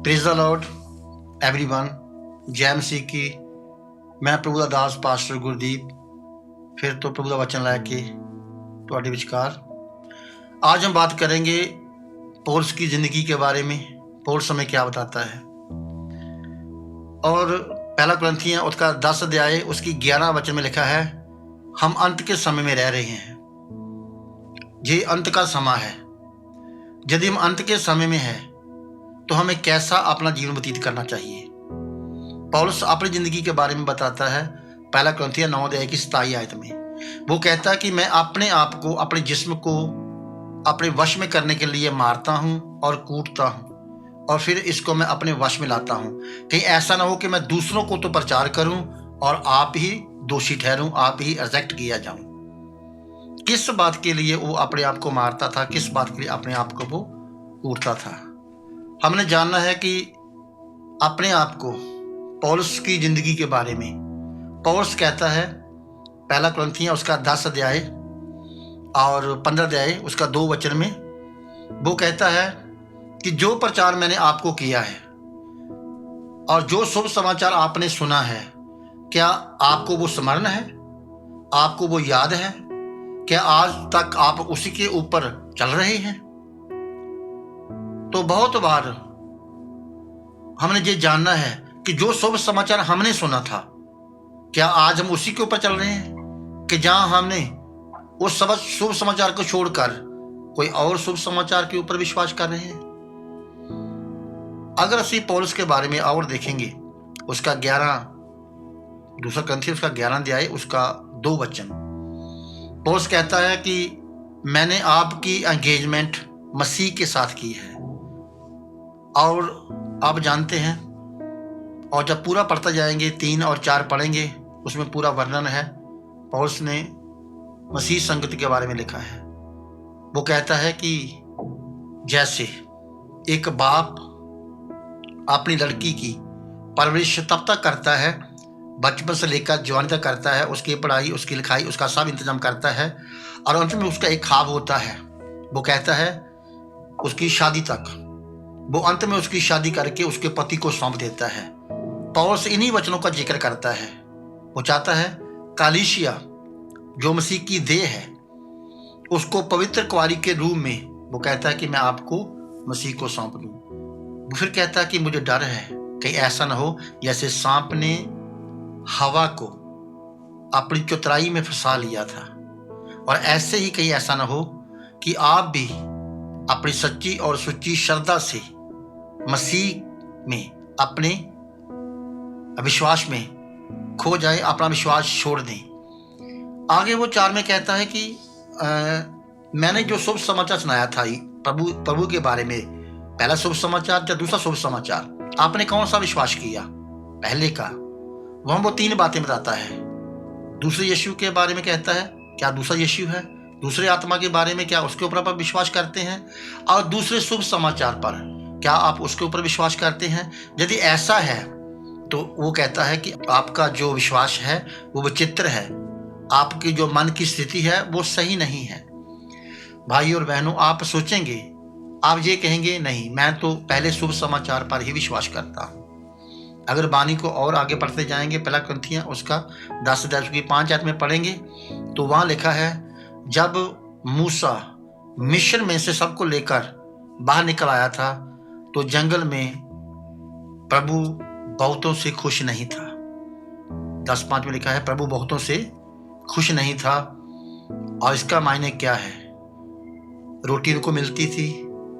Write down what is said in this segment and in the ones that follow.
Praise the Lord everyone. जय मसीह की। मैं प्रभु ਦਾ ਦਾਸ ਪਾਸਟਰ ਗੁਰਦੀਪ फिर तो प्रभु का वचन लैके ਤੁਹਾਡੇ विचकार। आज हम बात करेंगे पौलुस की जिंदगी के बारे में। पौलुस हमें क्या बताता है। और पहला कुरिन्थियों उसका 10 अध्याय उसकी 11 वचन में लिखा है, हम अंत के समय में रह रहे हैं। ये अंत का समय है। यदि हम अंत के समय में हैं तो हमें कैसा अपना जीवन व्यतीत करना चाहिए। पौलुस अपनी जिंदगी के बारे में बताता है। पहला कुरिन्थियों 9 अध्याय की 27 आयत में वो कहता है कि मैं अपने आप को, अपने जिस्म को अपने वश में करने के लिए मारता हूँ और कूटता हूँ और फिर इसको मैं अपने वश में लाता हूँ। कहीं ऐसा ना हो कि मैं दूसरों को तो प्रचार करूँ और आप ही दोषी ठहरूं, आप ही रिजेक्ट किया जाऊँ। किस बात के लिए वो अपने आप को मारता था, किस बात के लिए अपने आप को वो कूटता था। हमने जानना है कि अपने आप को पौलुस की जिंदगी के बारे में पौलुस कहता है, पहला कुरिन्थियों उसका 10 अध्याय और 15 अध्याय उसका 2 वचन में वो कहता है कि जो प्रचार मैंने आपको किया है और जो शुभ समाचार आपने सुना है, क्या आपको वो स्मरण है, आपको वो याद है? क्या आज तक आप उसी के ऊपर चल रहे हैं? तो बहुत बार हमने ये जानना है कि जो शुभ समाचार हमने सुना था, क्या आज हम उसी के ऊपर चल रहे हैं कि जहां हमने उस शुभ समाचार को छोड़कर कोई और शुभ समाचार के ऊपर विश्वास कर रहे हैं। अगर ਅਸੀਂ पौलुस के बारे में और देखेंगे, उसका 2 कुरिन्थियों उसका 11 अध्याय उसका 2 वचन, पौलुस कहता है कि मैंने आपकी एंगेजमेंट मसीह के साथ की है। और आप जानते हैं, और जब पूरा पढ़ते जाएंगे 3 और 4 पढ़ेंगे, उसमें पूरा वर्णन है। पौलुस ने मसीह संगति के बारे में लिखा है। वो कहता है कि जैसे एक बाप अपनी लड़की की परवरिश तब तक करता है, बचपन से लेकर जवानी तक करता है, उसकी पढ़ाई, उसकी लिखाई, उसका सब इंतजाम करता है और अंत में उसका एक ख्वाब होता है। वो कहता है उसकी शादी तक, वो अंत में उसकी शादी करके उसके पति को सौंप देता है। पौलुस इन्हीं वचनों का जिक्र करता है। वो चाहता है कालीसिया जो मसीह की देह है उसको पवित्र कुंवारी के रूप में वो कहता है कि मैं आपको मसीह को सौंप दूं। वो फिर कहता है कि मुझे डर है कहीं ऐसा ना हो जैसे सांप ने हवा को अपनी चतुराई में फंसा लिया था, और ऐसे ही कहीं ऐसा ना हो कि आप भी अपनी सच्ची और सच्ची श्रद्धा से मसीह में अपने विश्वास में खो जाए, अपना विश्वास छोड़ दें। आगे वो 4 में कहता है कि मैंने जो शुभ समाचार सुनाया था प्रभु के बारे में, पहला शुभ समाचार या दूसरा शुभ समाचार, आपने कौन सा विश्वास किया? पहले का। वह वो 3 बातें बताता है। दूसरे यीशु के बारे में कहता है, क्या दूसरा यीशु है? दूसरे आत्मा के बारे में, क्या उसके ऊपर आप विश्वास करते हैं? और दूसरे शुभ समाचार पर क्या आप उसके ऊपर विश्वास करते हैं? यदि ऐसा है तो वो कहता है कि आपका जो विश्वास है वो विचित्र है, आपकी जो मन की स्थिति है वो सही नहीं है। भाई और बहनों, आप सोचेंगे, आप ये कहेंगे, नहीं मैं तो पहले शुभ समाचार पर ही विश्वास करता हूँ। अगर बानी को और आगे पढ़ते जाएंगे, पहला कुरिन्थियों उसका 10 अध्याय की 5 आयत में पढ़ेंगे तो वहां लिखा है, जब मूसा मिस्र में से सबको लेकर बाहर निकल आया था तो जंगल में प्रभु बहुतों से खुश नहीं था। 10:5 में लिखा है, प्रभु बहुतों से खुश नहीं था। और इसका मायने क्या है? रोटी उनको मिलती थी,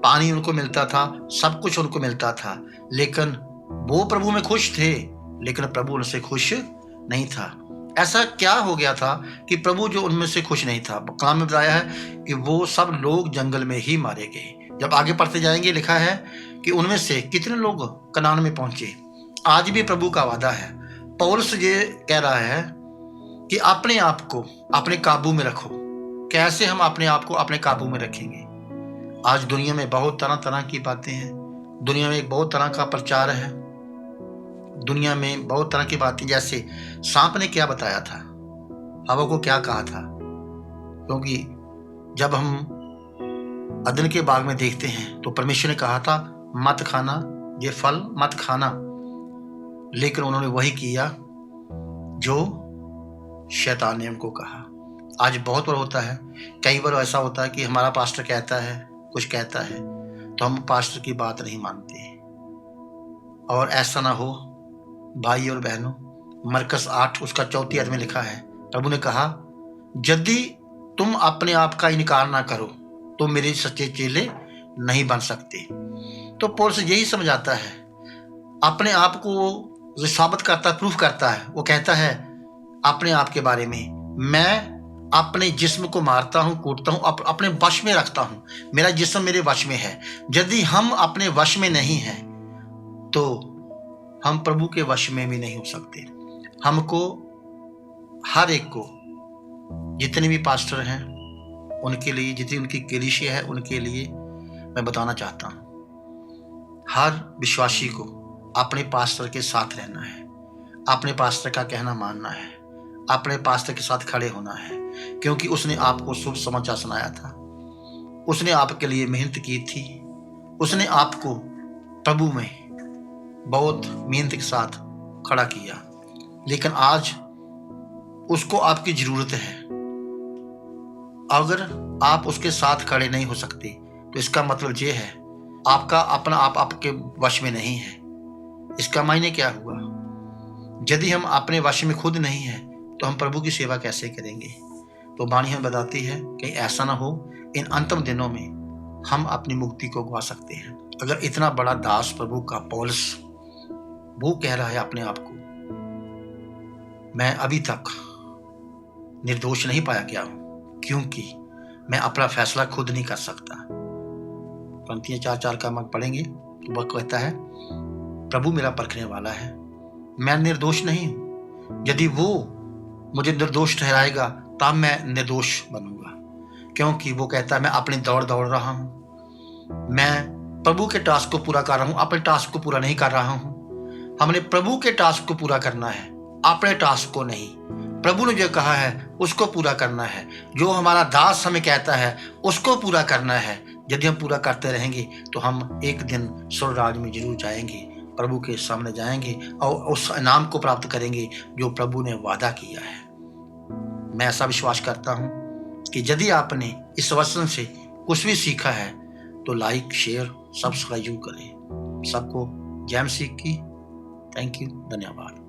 पानी उनको मिलता था, सब कुछ उनको मिलता था, लेकिन वो प्रभु में खुश थे, लेकिन प्रभु उनसे खुश नहीं था। ऐसा क्या हो गया था कि प्रभु जो उनमें से खुश नहीं था? कलाम में बताया है कि वो सब लोग जंगल में ही मारे गए। जब आगे पढ़ते जाएंगे लिखा है कि उनमें से कितने लोग कनान में पहुंचे। आज भी प्रभु का वादा है। पौलुस ये कह रहा है कि अपने आप को अपने काबू में रखो। कैसे हम अपने आप को अपने काबू में रखेंगे? आज दुनिया में बहुत तरह तरह की बातें हैं, दुनिया में बहुत तरह का प्रचार है, दुनिया में बहुत तरह की बातें। जैसे सांप ने क्या बताया था, हवा को क्या कहा था? क्योंकि जब हम अदन के बाग में देखते हैं तो परमेश्वर ने कहा था मत खाना, ये फल मत खाना, लेकिन उन्होंने वही किया जो शैतान ने उनको कहा। आज बहुत बार होता है, कई बार ऐसा होता है कि हमारा पास्टर कहता है, कुछ कहता है, तो हम पास्टर की बात नहीं मानते। और ऐसा ना हो भाई और बहनों, मरकस 8 उसका 4 अध्याय में लिखा है, प्रभु ने कहा, यदि तुम अपने आप का इनकार ना करो तो मेरे सच्चे चेले नहीं बन सकते। तो पौलुस यही समझाता है, अपने आप को वो साबित करता है, प्रूफ करता है। वो कहता है अपने आप के बारे में, मैं अपने जिस्म को मारता हूं, कूटता हूं, अपने वश में रखता हूं, मेरा जिस्म मेरे वश में है। यदि हम अपने वश में नहीं हैं तो हम प्रभु के वश में भी नहीं हो सकते। हमको हर एक को, जितने भी पास्टर हैं उनके लिए, जितनी उनकी कलीसिया है उनके लिए मैं बताना चाहता हूं, हर विश्वासी को अपने पास्टर के साथ रहना है, अपने पास्टर का कहना मानना है, अपने पास्टर के साथ खड़े होना है, क्योंकि उसने आपको शुभ समाचार सुनाया था, उसने आपके लिए मेहनत की थी, उसने आपको प्रभु में बहुत मेहनत के साथ खड़ा किया। लेकिन आज उसको आपकी जरूरत है। अगर आप उसके साथ खड़े नहीं हो सकते तो इसका मतलब ये है आपका अपना आप आपके वश में नहीं है। इसका मायने क्या हुआ? यदि हम अपने वश में खुद नहीं है तो हम प्रभु की सेवा कैसे करेंगे? तो वाणी हमें बताती है कि ऐसा ना हो इन अंतिम दिनों में हम अपनी मुक्ति को गवा सकते हैं। अगर इतना बड़ा दास प्रभु का पौलुस वो कह रहा है अपने आप को, मैं अभी तक निर्दोष नहीं पाया गया हूं, क्योंकि मैं अपना फैसला खुद नहीं कर सकता। पंक्तियां 4-4 का मग पढ़ेंगे तो वह कहता है, प्रभु मेरा परखने वाला है, मैं निर्दोष नहीं हूं। यदि वो मुझे निर्दोष ठहराएगा तब मैं निर्दोष बनूंगा, क्योंकि वो कहता है मैं अपनी दौड़ रहा हूं, मैं प्रभु के टास्क को पूरा कर रहा हूं, अपने टास्क को पूरा नहीं कर रहा हूं। हमने प्रभु के टास्क को पूरा करना है, अपने टास्क को नहीं। प्रभु ने जो कहा है उसको पूरा करना है, जो हमारा दास हमें कहता है उसको पूरा करना है। यदि हम पूरा करते रहेंगे तो हम एक दिन स्वर्ग राज्य में जरूर जाएंगे, प्रभु के सामने जाएंगे और उस इनाम को प्राप्त करेंगे जो प्रभु ने वादा किया है। मैं ऐसा विश्वास करता हूं कि यदि आपने इस वचन से कुछ भी सीखा है तो लाइक, शेयर, सब्सक्राइब करें। सबको जय मसीह की। थैंक यू, धन्यवाद।